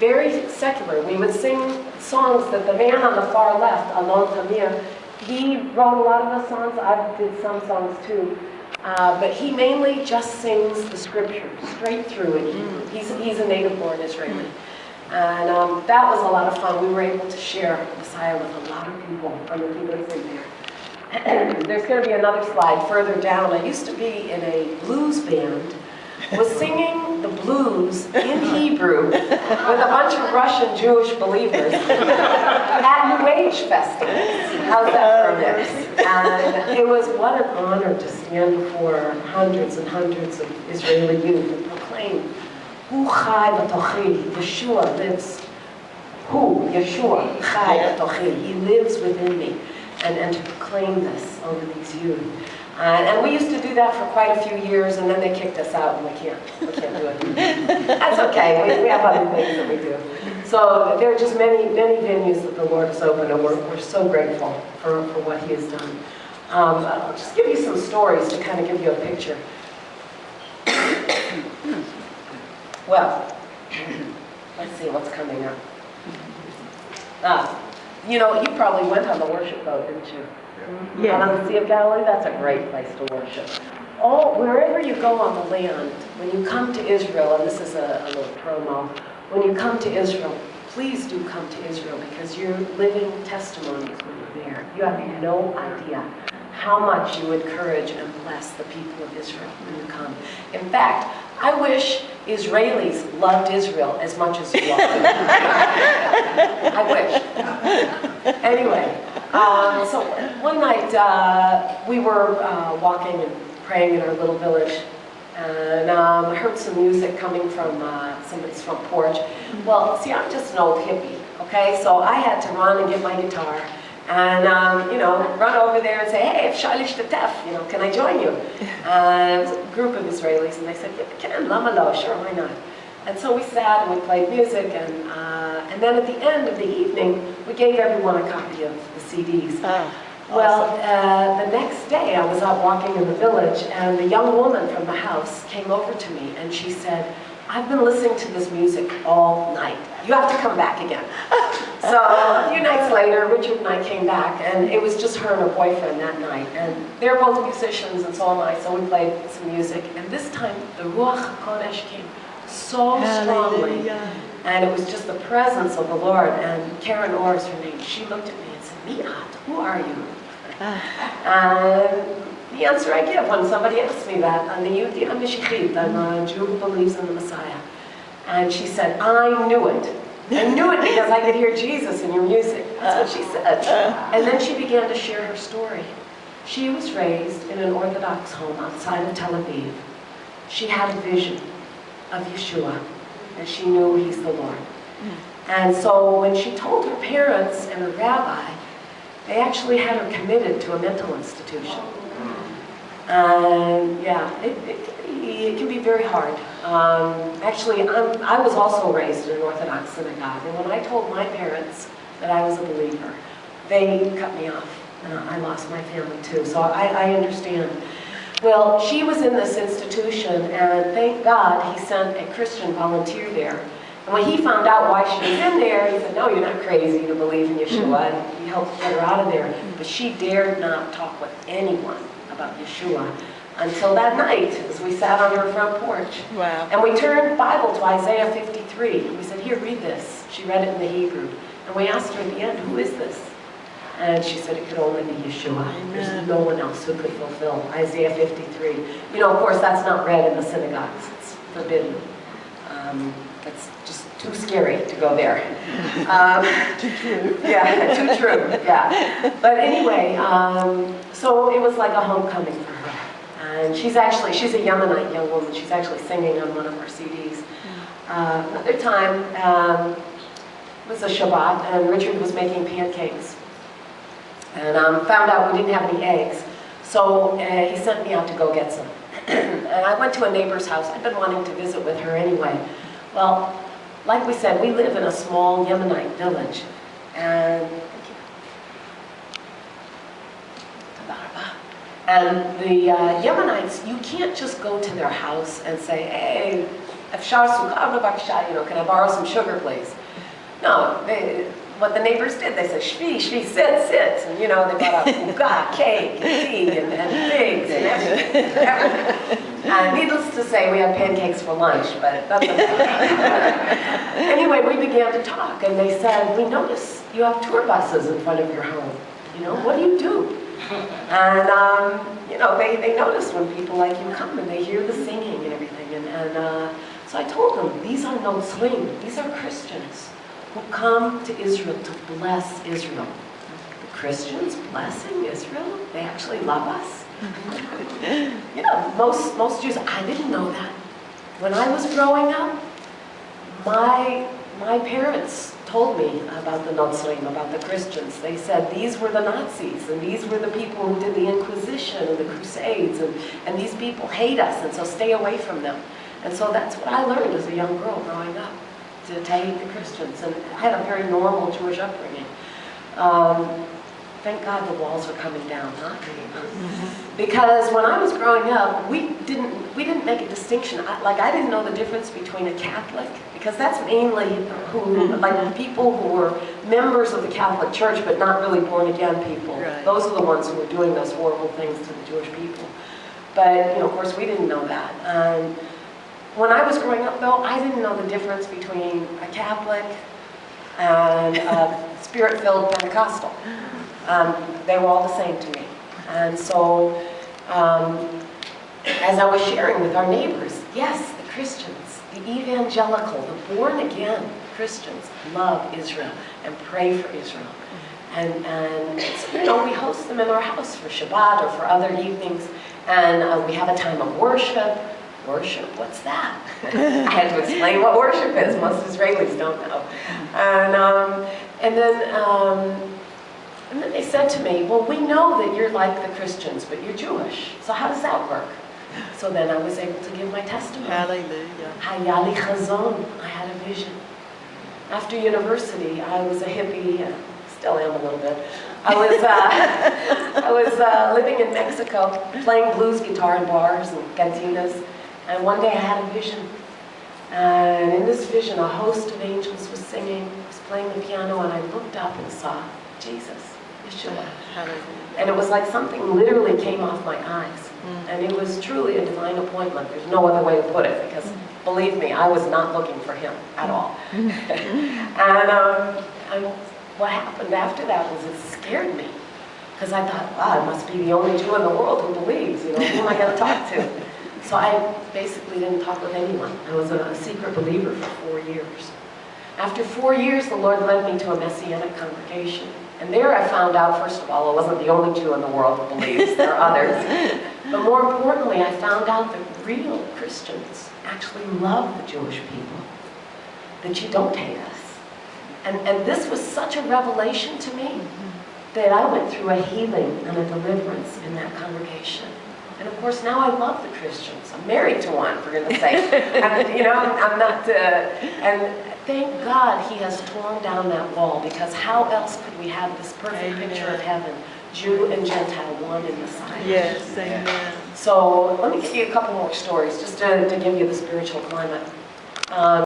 very secular. We would sing songs that the man on the far left, Alon Tamir, he wrote a lot of the songs. I did some songs too. But he mainly just sings the scriptures straight through in Hebrew. He's a native-born Israeli. And that was a lot of fun. We were able to share Messiah with a lot of people on the keyboards in there. There's going to be another slide further down. I used to be in a blues band, was singing the blues in Hebrew with a bunch of Russian Jewish believers at New Age festivals. How's that for a mix? And it was what an honor to stand before hundreds and hundreds of Israeli youth and proclaim, Hu Chai B'tochi, Yeshua lives. Hu, Yeshua, Chai B'tochi, he lives within me. And to proclaim this over these youth. And we used to do that for quite a few years, and then they kicked us out, and we can't do it. That's okay, we have other things that we do. So there are just many venues that the Lord has opened, and we're so grateful for what He has done. I'll just give you some stories to kind of give you a picture. Well, let's see what's coming up. You know, you probably went on the worship boat, didn't you? Yeah. On the Sea of Galilee, that's a great place to worship. Wherever you go on the land, when you come to Israel, and this is a little promo, when you come to Israel, please do come to Israel because you're living testimonies when you're there. You have no idea how much you encourage and bless the people of Israel when you come. In fact, I wish Israelis loved Israel as much as you love them. I wish. Anyway, so one night we were walking and praying in our little village, and I heard some music coming from somebody's front porch. Well, see, I'm just an old hippie, okay? So I had to run and get my guitar and, you know, run over there and say, hey, Shalish Tetef, you know, can I join you? And it was a group of Israelis, and they said, yeah, can, lama lo, sure, why not? And so we sat and we played music, and then at the end of the evening, we gave everyone a copy of the CDs. Oh, well, awesome. The next day, I was out walking in the village, and the young woman from the house came over to me, and she said, I've been listening to this music all night. You have to come back again. So a few nights later, Richard and I came back, and it was just her and her boyfriend that night. And they're both musicians, and so am I, so we played some music. And this time, the Ruach HaKodesh came so strongly. And it was just the presence of the Lord. And Karen Orr is her name. She looked at me and said, Miat, who are you? And the answer I give when somebody asks me that, I'm the Yehudi HaMashiachit, I'm a Jew who believes in the Messiah. And she said, I knew it. I knew it because I could hear Jesus in your music. That's what she said. And then she began to share her story. She was raised in an Orthodox home outside of Tel Aviv. She had a vision of Yeshua, and she knew He's the Lord. And so when she told her parents and her rabbi, they actually had her committed to a mental institution. And yeah, it can be very hard. Actually, I was also raised in an Orthodox synagogue, and when I told my parents that I was a believer, they cut me off. I lost my family too, so I understand. Well, she was in this institution, and thank God He sent a Christian volunteer there. And when he found out why she was in there, he said, no, you're not crazy to believe in Yeshua, and he helped get her out of there. But she dared not talk with anyone about Yeshua until that night, as we sat on her front porch. Wow. And we turned the Bible to Isaiah 53. We said, here, read this. She read it in the Hebrew. And we asked her at the end, who is this? And she said it could only be Yeshua. Amen. There's no one else who could fulfill Isaiah 53. You know, of course, that's not read in the synagogues. It's forbidden. It's just too scary to go there. Too true. Yeah, too true, yeah. But anyway, so it was like a homecoming for her. And she's a Yemenite young woman. She's actually singing on one of our CDs. Another time, it was a Shabbat, and Richard was making pancakes. And found out we didn't have any eggs. So he sent me out to go get some. And I went to a neighbor's house. I'd been wanting to visit with her anyway. Well, like we said, we live in a small Yemenite village. And the Yemenites, you can't just go to their house and say, hey, אפשר סוכר בבקשה, can I borrow some sugar, please? No, what the neighbors did, they said, shvi, sit. And, they brought out uga, cake, and tea, and figs, and everything. Needless to say, we had pancakes for lunch, but it doesn't matter. Anyway, we began to talk, and they said, we notice you have tour buses in front of your home. What do you do? And, they notice when people like you come, and they hear the singing and everything. So I told them, these are Notzrim, these are Christians who come to Israel to bless Israel. The Christians blessing Israel, they actually love us. Most Jews, I didn't know that. When I was growing up, my parents told me about the Notzrim, about the Christians. They said these were the Nazis, and these were the people who did the Inquisition and the Crusades, and these people hate us, and so stay away from them. And so that's what I learned as a young girl growing up, to hate the Christians. And I had a very normal Jewish upbringing. Thank God the walls are coming down, huh? Because when I was growing up, we didn't make a distinction. I didn't know the difference between a Catholic, because that's mainly like people who were members of the Catholic Church but not really born again people. Right. Those are the ones who were doing those horrible things to the Jewish people. But of course, we didn't know that. When I was growing up, though, I didn't know the difference between a Catholic and a Spirit-filled Pentecostal. They were all the same to me. And so, as I was sharing with our neighbors, yes, the Christians, the evangelical, the born-again Christians love Israel and pray for Israel. And we host them in our house for Shabbat or for other evenings. And we have a time of worship. Worship, what's that? I had to explain what worship is. Most Israelis don't know. And then they said to me, well, we know that you're like the Christians, but you're Jewish. So how does that work? So then I was able to give my testimony. Hallelujah. Hayali chazon. I had a vision. After university, I was a hippie, still am a little bit. I was living in Mexico, playing blues guitar in bars and cantinas. And one day I had a vision. And in this vision, a host of angels was singing, was playing the piano, and I looked up and saw Jesus, Yeshua. And it was like something literally came off my eyes. And it was truly a divine appointment. There's no other way to put it, because believe me, I was not looking for him at all. And what happened after that was it scared me. Because I thought, wow, I must be the only Jew in the world who believes. Who am I going to talk to? So I basically didn't talk with anyone. I was a secret believer for 4 years. After 4 years, the Lord led me to a Messianic congregation. And there I found out, first of all, I wasn't the only Jew in the world who believes. There are others. But more importantly, I found out that real Christians actually love the Jewish people. That you don't hate us. And this was such a revelation to me that I went through a healing and a deliverance in that congregation. And of course, now I love the Christians. I'm married to one, for goodness sake. I'm not, and thank God he has torn down that wall, because how else could we have this perfect picture of heaven? Jew and Gentile, one in the side. Yes, amen. So let me give you a couple more stories, just to give you the spiritual climate.